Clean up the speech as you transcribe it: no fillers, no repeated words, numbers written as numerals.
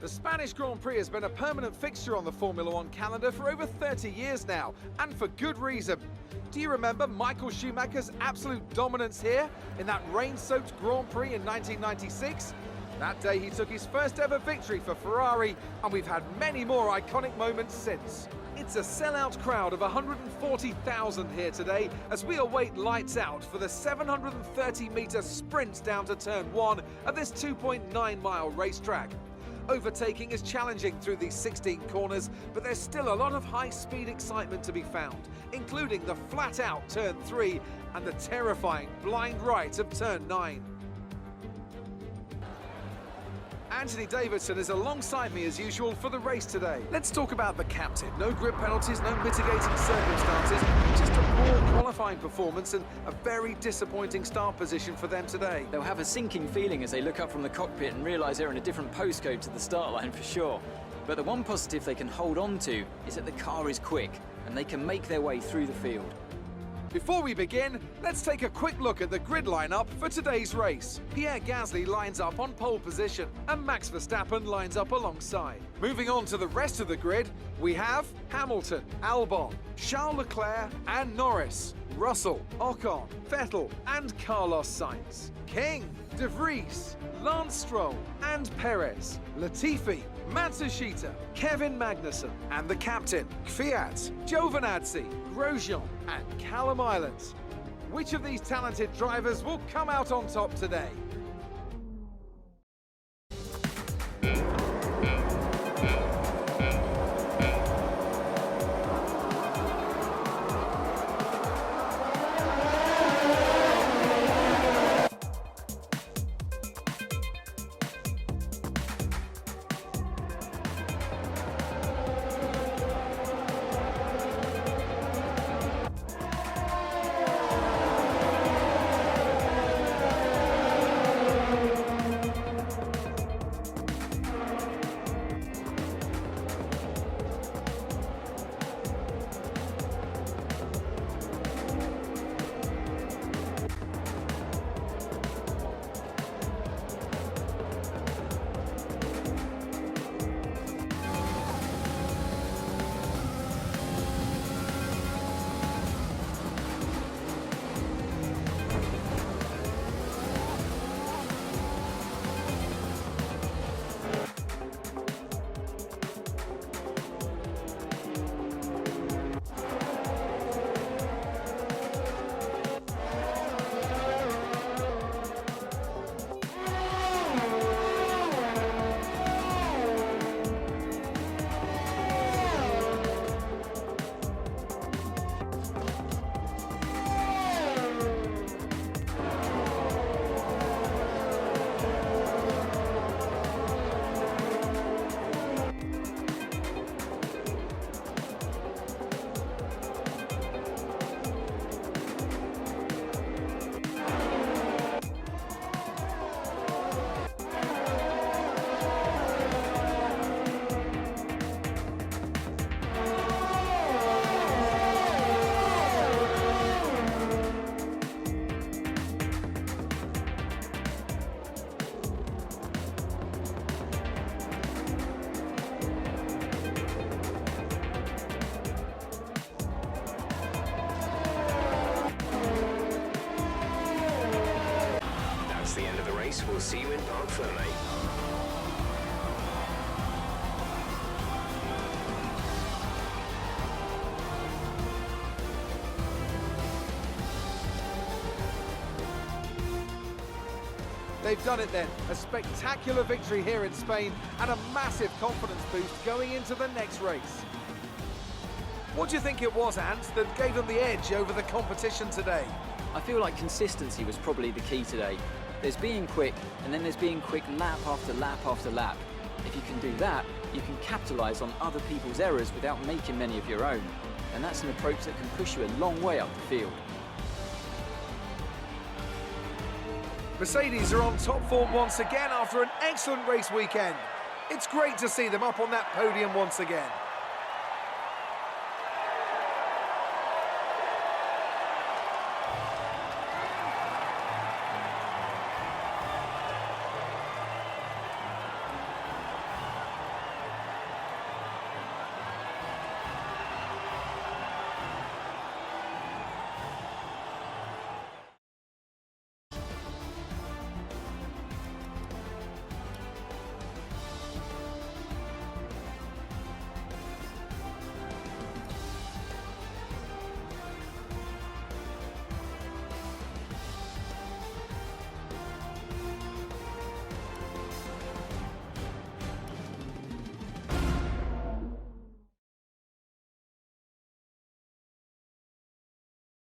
The Spanish Grand Prix has been a permanent fixture on the Formula One calendar for over 30 years now, and for good reason. Do you remember Michael Schumacher's absolute dominance here in that rain-soaked Grand Prix in 1996? That day he took his first ever victory for Ferrari, and we've had many more iconic moments since. It's a sellout crowd of 140,000 here today as we await lights out for the 730-metre sprint down to turn 1 of this 2.9-mile racetrack. Overtaking is challenging through these 16 corners, but there's still a lot of high-speed excitement to be found, including the flat-out turn 3 and the terrifying blind right of turn 9. Anthony Davidson is alongside me as usual for the race today. Let's talk about the captain. No grid penalties, no mitigating circumstances, just a poor qualifying performance and a very disappointing start position for them today. They'll have a sinking feeling as they look up from the cockpit and realise they're in a different postcode to the start line for sure. But the one positive they can hold on to is that the car is quick and they can make their way through the field. Before we begin, let's take a quick look at the grid lineup for today's race. Pierre Gasly lines up on pole position and Max Verstappen lines up alongside. Moving on to the rest of the grid, we have Hamilton, Albon, Charles Leclerc and Norris, Russell, Ocon, Vettel and Carlos Sainz, King, De Vries, Lance Stroll and Perez, Latifi, Matsushita, Kevin Magnussen and the captain, Kvyat, Giovinazzi, Grosjean and Callum Islands. Which of these talented drivers will come out on top today? We'll see you in Parc Ferme. They've done it then. A spectacular victory here in Spain and a massive confidence boost going into the next race. What do you think it was, Ant, that gave them the edge over the competition today? I feel like consistency was probably the key today. There's being quick, and then there's being quick lap after lap after lap. If you can do that, you can capitalise on other people's errors without making many of your own. And that's an approach that can push you a long way up the field. Mercedes are on top form once again after an excellent race weekend. It's great to see them up on that podium once again.